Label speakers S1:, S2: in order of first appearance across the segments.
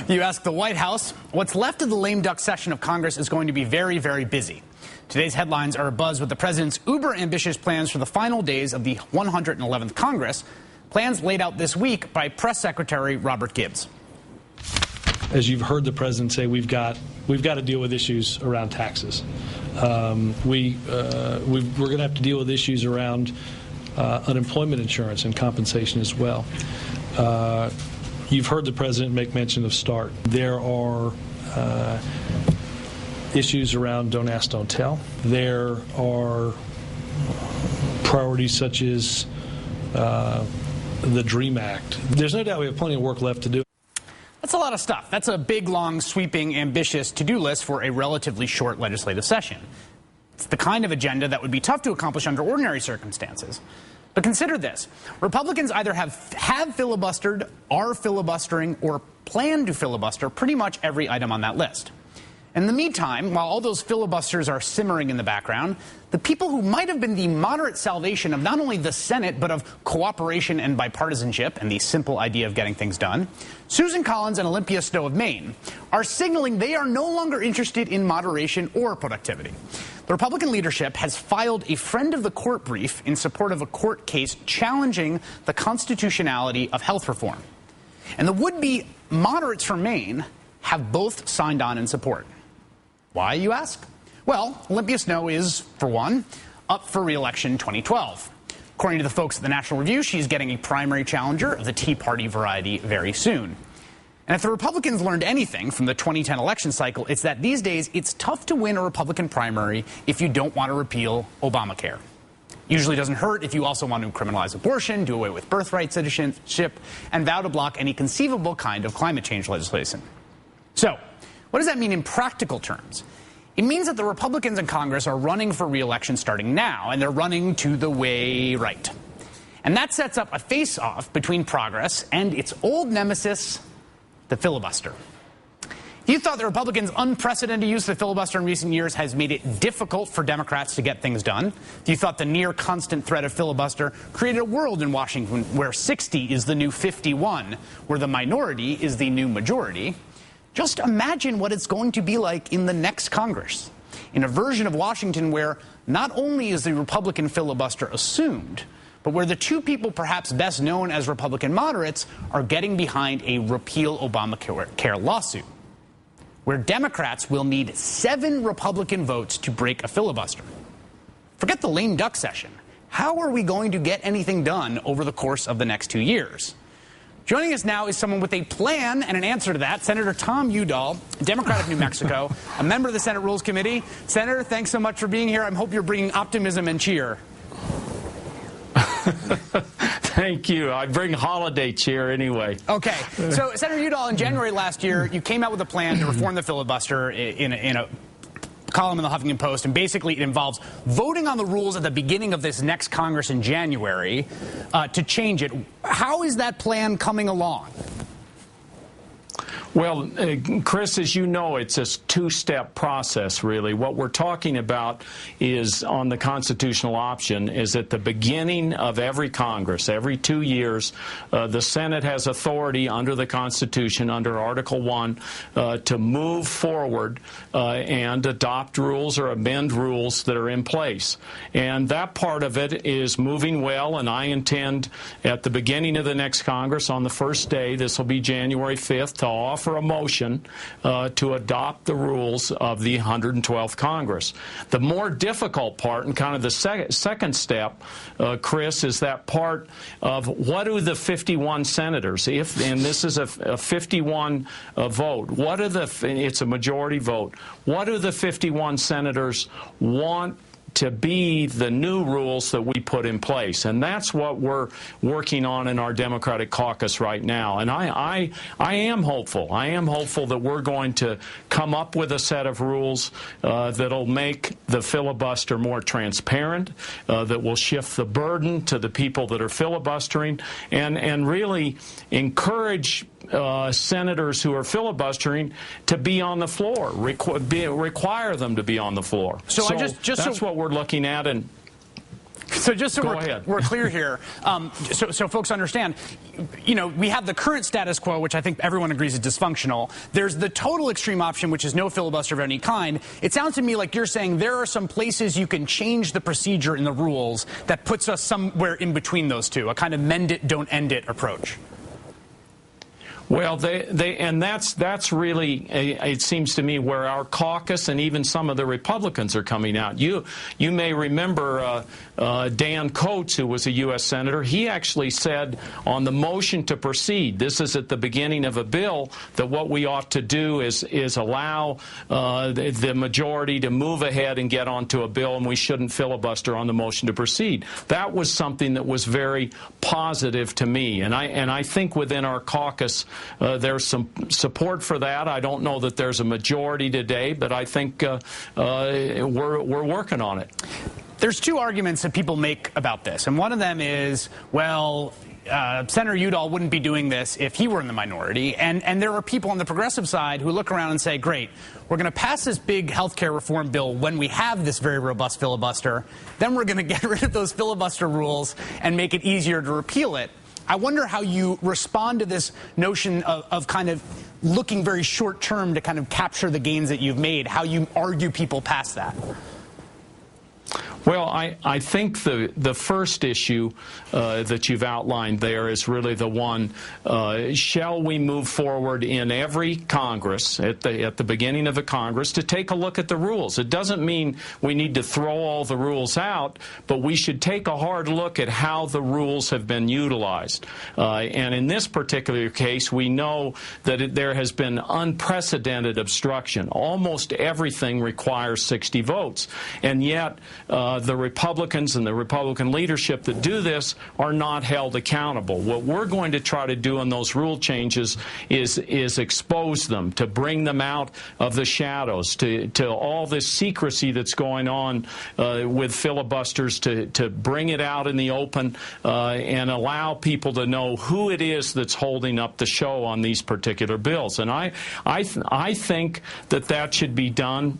S1: You ask the White House, what's left of the lame duck session of Congress is going to be very, very busy. Today's headlines are abuzz with the president's uber-ambitious plans for the final days of the 111th Congress, plans laid out this week by Press Secretary Robert Gibbs.
S2: As you've heard the president say, we've got to deal with issues around taxes. We're going to have to deal with issues around unemployment insurance and compensation as well. You've heard the president make mention of START. There are issues around Don't Ask, Don't Tell. There are priorities such as the DREAM Act. There's no doubt we have plenty of work left to do.
S1: That's a lot of stuff. That's a big, long, sweeping, ambitious to-do list for a relatively short legislative session. It's the kind of agenda that would be tough to accomplish under ordinary circumstances. But consider this. Republicans either have filibustered, are filibustering, or plan to filibuster pretty much every item on that list. In the meantime, while all those filibusters are simmering in the background, the people who might have been the moderate salvation of not only the Senate, but of cooperation and bipartisanship and the simple idea of getting things done, Susan Collins and Olympia Snowe of Maine, are signaling they are no longer interested in moderation or productivity. The Republican leadership has filed a friend of the court brief in support of a court case challenging the constitutionality of health reform. And the would-be moderates from Maine have both signed on in support. Why, you ask? Well, Olympia Snowe is, for one, up for re-election 2012. According to the folks at the National Review, she's getting a primary challenger of the Tea Party variety very soon. And if the Republicans learned anything from the 2010 election cycle, it's that these days it's tough to win a Republican primary if you don't want to repeal Obamacare. Usually doesn't hurt if you also want to criminalize abortion, do away with birthright citizenship, and vow to block any conceivable kind of climate change legislation. So, what does that mean in practical terms? It means that the Republicans in Congress are running for re-election starting now, and they're running to the way right. And that sets up a face-off between progress and its old nemesis, the filibuster. If you thought the Republicans' unprecedented use of the filibuster in recent years has made it difficult for Democrats to get things done, if you thought the near-constant threat of filibuster created a world in Washington where 60 is the new 51, where the minority is the new majority, just imagine what it's going to be like in the next Congress, in a version of Washington where not only is the Republican filibuster assumed, but where the two people perhaps best known as Republican moderates are getting behind a repeal Obamacare lawsuit, where Democrats will need 7 Republican votes to break a filibuster. Forget the lame duck session. How are we going to get anything done over the course of the next 2 years? Joining us now is someone with a plan and an answer to that, Senator Tom Udall, Democrat of New Mexico, a member of the Senate Rules Committee. Senator, thanks so much for being here. I hope you're bringing optimism and cheer.
S3: Thank you. I bring holiday cheer anyway.
S1: Okay. So, Senator Udall, in January last year, you came out with a plan to reform the filibuster in a column in the Huffington Post, and basically it involves voting on the rules at the beginning of this next Congress in January to change it. How is that plan coming along?
S3: Well, Chris, as you know, it's a two-step process, really. What we're talking about is, on the constitutional option, is at the beginning of every Congress, every 2 years, the Senate has authority under the Constitution, under Article 1, to move forward and adopt rules or amend rules that are in place. And that part of it is moving well, and I intend at the beginning of the next Congress, on the first day, this will be January 5th, to offer a motion to adopt the rules of the 112th Congress. The more difficult part, and kind of the second step, Chris, is that part of what do the 51 senators, and this is a 51 vote, it's a majority vote, what do the 51 senators want to be the new rules that we put in place? And that's what we're working on in our Democratic caucus right now. And I am hopeful. I am hopeful that we're going to come up with a set of rules that'll make the filibuster more transparent, that will shift the burden to the people that are filibustering, and really encourage senators who are filibustering to be on the floor, require them to be on the floor.
S1: So
S3: that's what we're looking at. And
S1: So just so we're clear here, so folks understand, you know, we have the current status quo, which I think everyone agrees is dysfunctional. There's the total extreme option, which is no filibuster of any kind. It sounds to me like you're saying there are some places you can change the procedure in the rules that puts us somewhere in between those two, a kind of mend it, don't end it approach.
S3: Well, and that's really, it seems to me, where our caucus and even some of the Republicans are coming out. You may remember Dan Coates, who was a U.S. Senator. He actually said on the motion to proceed, this is at the beginning of a bill, that what we ought to do is allow the majority to move ahead and get onto a bill, and we shouldn't filibuster on the motion to proceed. That was something that was very positive to me, and I think within our caucus there's some support for that. I don't know that there's a majority today, but I think we're working on it.
S1: There's two arguments that people make about this, and one of them is, well, Senator Udall wouldn't be doing this if he were in the minority, and there are people on the progressive side who look around and say, great, we're going to pass this big health care reform bill when we have this very robust filibuster, then we're going to get rid of those filibuster rules and make it easier to repeal it. I wonder how you respond to this notion of kind of looking very short term to kind of capture the gains that you've made, how you argue people past that.
S3: Well, I think the first issue that you've outlined there is really the one, shall we move forward in every Congress, at the beginning of a Congress, to take a look at the rules. It doesn't mean we need to throw all the rules out, but we should take a hard look at how the rules have been utilized. And in this particular case, we know that there has been unprecedented obstruction. Almost everything requires 60 votes. And yet, the Republicans and the Republican leadership that do this are not held accountable. What we're going to try to do in those rule changes is expose them, to bring them out of the shadows, to all this secrecy that's going on with filibusters, to bring it out in the open and allow people to know who it is that's holding up the show on these particular bills. And I think that should be done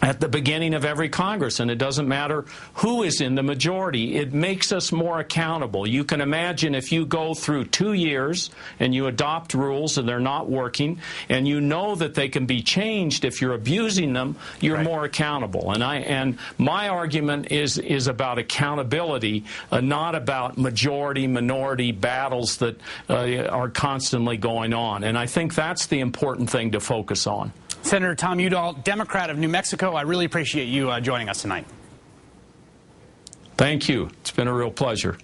S3: at the beginning of every Congress, and it doesn't matter who is in the majority. It makes us more accountable. You can imagine if you go through 2 years and you adopt rules and they're not working, and you know that they can be changed if you're abusing them, you're right. More accountable. And my argument is about accountability, not about majority-minority battles that are constantly going on. And I think that's the important thing to focus on.
S1: Senator Tom Udall, Democrat of New Mexico, I really appreciate you joining us tonight.
S3: Thank you. It's been a real pleasure.